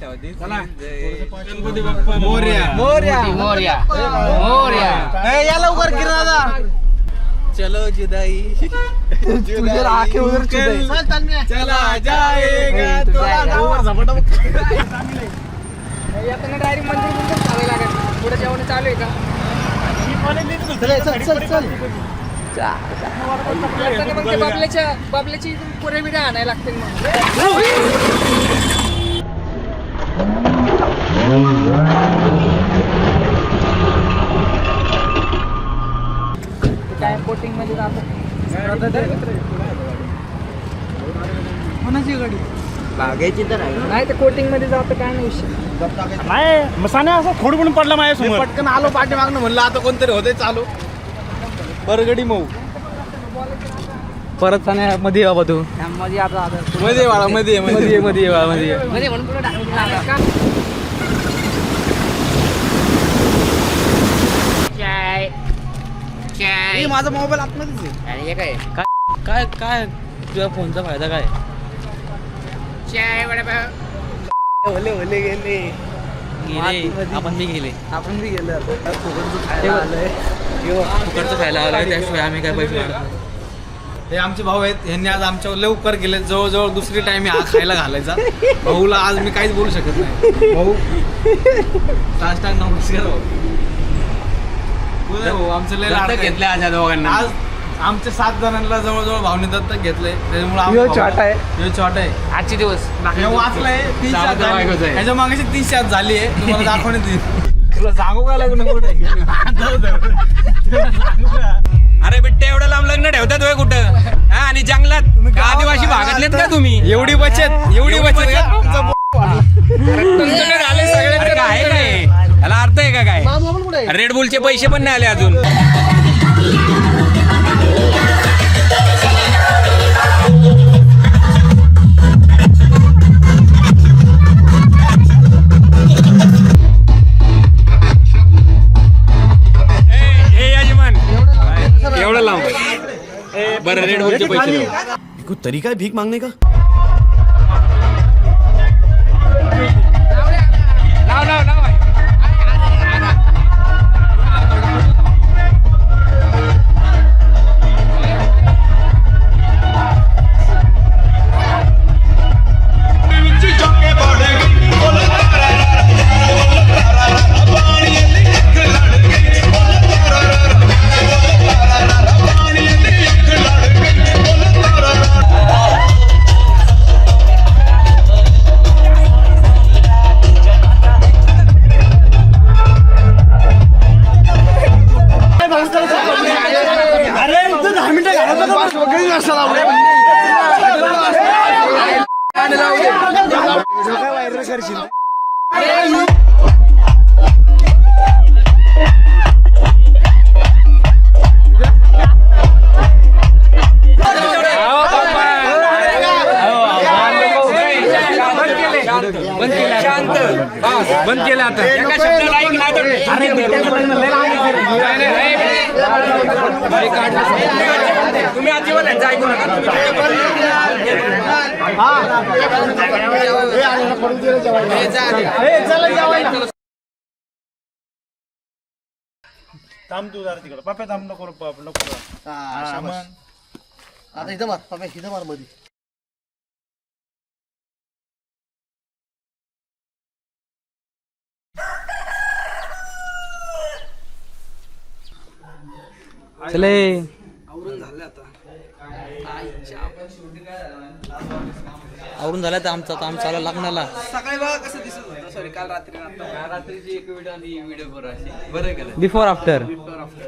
गणपती बाप्पा मोरया मोरया मोरया मोरया. या लवकर की दादा. चलो जुदाई तुझे आखे उधर जुदाई. चला जाएगा येताना डायरेक्ट मंदिर मंदिर चालायला लागेल. पुढे जेवण चालू आहे का? येताना मग ते बाबल्याची पुरे बिड्या आणायला लागतील मग. काय कोटिंग मध्ये जातो. कोणाची गाडी मागायची तर नाही तर कोटिंग मध्ये जातं काय नाही विषय. नाही मसाने असं थोडं पण पडला माझ्या पटकन आलो पाठी मागणं म्हणलं आता कोणतरी होते चालू बरगडी मऊ परत साने मध्ये बाबा तू मध्ये आता मध्ये वाळा मध्ये मध्ये मध्ये वाळा मध्ये मध्ये म्हणून पुढे का चाय चाय. माझा मोबाईल आतमध्येच आहे. आणि हे काय काय काय तुझ्या फोनचा फायदा काय चाय वडापाव. ओले ओले गेले आपण बी गेले आपण बी गेलो फुकटचं खायला आलोय त्याशिवाय आम्ही काय पैसे हे आमचे भाऊ आहेत यांनी आज आमच्या लवकर गेले जवळजवळ दुसरी टाइम हा खायला घालायचा भाऊला आज मी काहीच बोलू शकत नाही भाऊ साष्टांग नमस्कार भाऊ आमचं लय लाड घेतले आज या दोघांना. आज आमच्या 7 जणांना जवळजवळ भावने दत्तक घेतलंय त्याच्यामुळे छोटा आहे छोटा आहे आजचे दिवस वाचलंय 30 ह्याच्या मागाशी 30 शात झाली आहे तुम्हाला दाखवण्यात येईल तुला सांगू का लागू कुठे अरे बिट्टे एवढं लांब लग्न ठेवतात होय कुठं हा आणि जंगलात आदिवासी भागातलेत का तुम्ही एवढी बचत तुमच्याकडे आले सगळे आहे काय याला अर्थ आहे का काय रेड बुलचे पैसे पण नाही आले अजून एवढं लांब बरं रेड बुलचे पैसे कोई तरीका है भीख मांगने का? लाव लाव लाव. बंद केलं आता तुम्ही आजीवन ऐकू नका थांब तू जरा तिकडं पाप्या थांब नको आता इथं मार पापा इथं मार मध्ये चले आवरून झालं तर आमचा काम चालू लागणारला सकाळी बघा कसं दिसत होतं. सॉरी काल रात्रीची एक व्हिडिओ आणि व्हिडिओ बरं अशी बरं केलं. Before after before after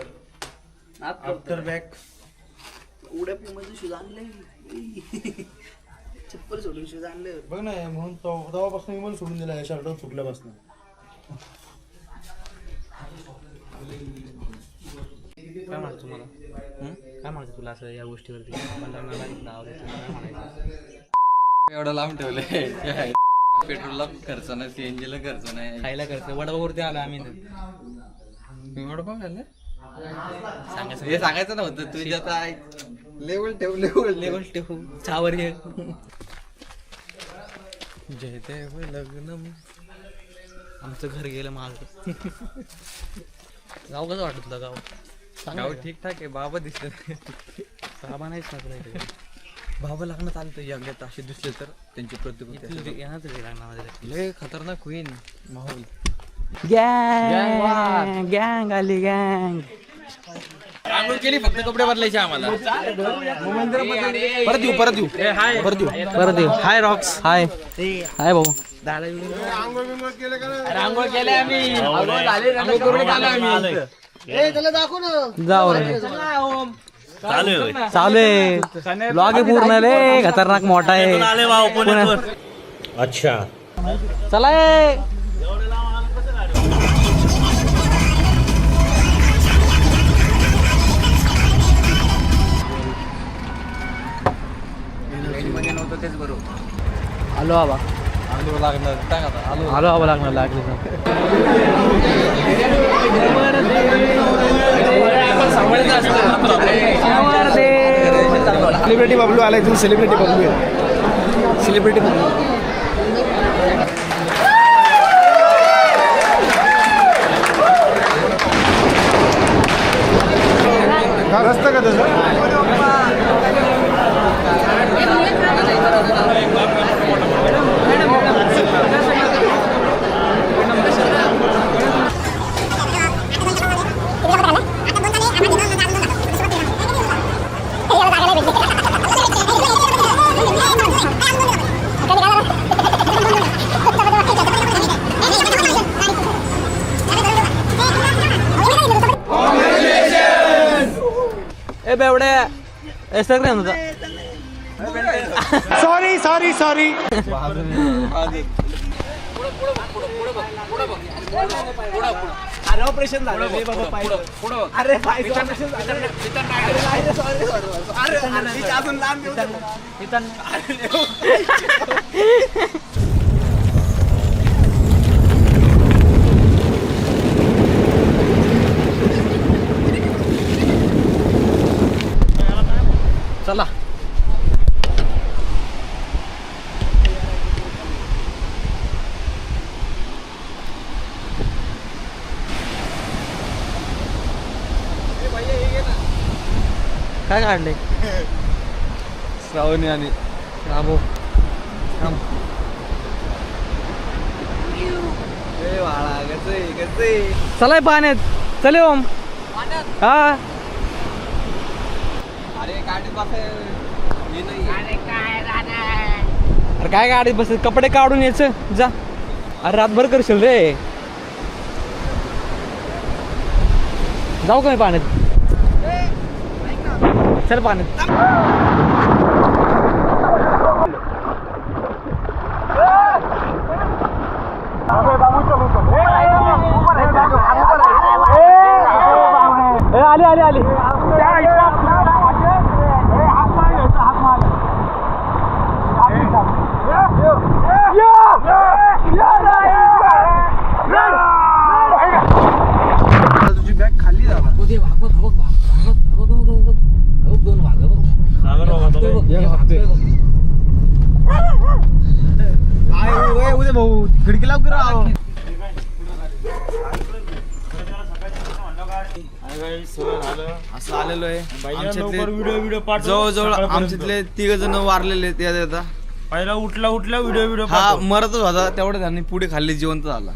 after back उड्या मध्ये शूज आणले चप्पल सोडून शूज आणले बघ ना म्हणून तेव्हापासून मी मला सोडून दिला या शर्ट सुटल्यापासून काय म्हणायचं तुम्हाला काय म्हणायचं तुला असं या गोष्टीवरती एवढं लांब ठेवले पेट्रोलला खर्च नाही सीएनजीला खर्च नाही खायला करतो वडापावरती आला आम्ही मी वडापाव खाल्लं हे सांगायचं नव्हतं तुझ्या आता लेवल ठेव लेवल लेवल ठेवू चहावर ये जय देव लग्नम. आमचं घर गेलं माझं. गाव कसं वाटतलं गाव? गाव ठीकठाक आहे. बाबा दिसले नाही. बाबा नाहीच ना तुला इथे. बाबा लागणार आलं तर याच्यात असे दिसले तर त्यांची प्रतिकृती येणार तरी लागणार लय खतरनाक होईन माहोल. गँग आली गँग. आंघोळ केली फक्त कपडे बदलायचे आम्हाला. परत येऊ. हाय रॉक्स. हाय हाय भाऊ. आंघोळ केले आम्ही. आंघोळ करून आलो आम्ही. त्याला दाखव ना. जाऊ रे. चालू आहे. ब्लॉग आहे पूर्ण रे. खतरनाक मोठा आहे. अच्छा. चला तेच बरोबर. आलो बाबा. लागणार टाक आता. आलो बाबा लागणार लागले. सेलिब्रिटी बबलू आलाय. तुम्ही सेलिब्रिटी बबलू आहे. सेलिब्रिटी बबलू. रस्ता का तसं? ए बेवड्या इंस्टाग्राम होता. सॉरी. अरे ऑपरेशन झालं रे बाबा पाय. अरे पाय ऑपरेशन झालं. अरे अजून लांब येऊ दे. चला. काय काढले? श्रावणी आणि राबो. चलाय पाण्यात. चले ओम. हा अरे काय गाडीत बस. कपडे काढून यायचं जा. अरे रातभर करशील रे. जाऊ का मी पाण्यात? चल पाण्यात. आली. तुझी बॅग खाली झाला. उद्या भाऊ खिडकी लाव की राव. असं आलेलो आहे. जवळजवळ आमच्यातले 3 जण वारलेले आहेत. पहिला उठला व्हिडिओ हा मरतच होता तेवढं त्यांनी पुढे खाल्ली जिवंत झाला.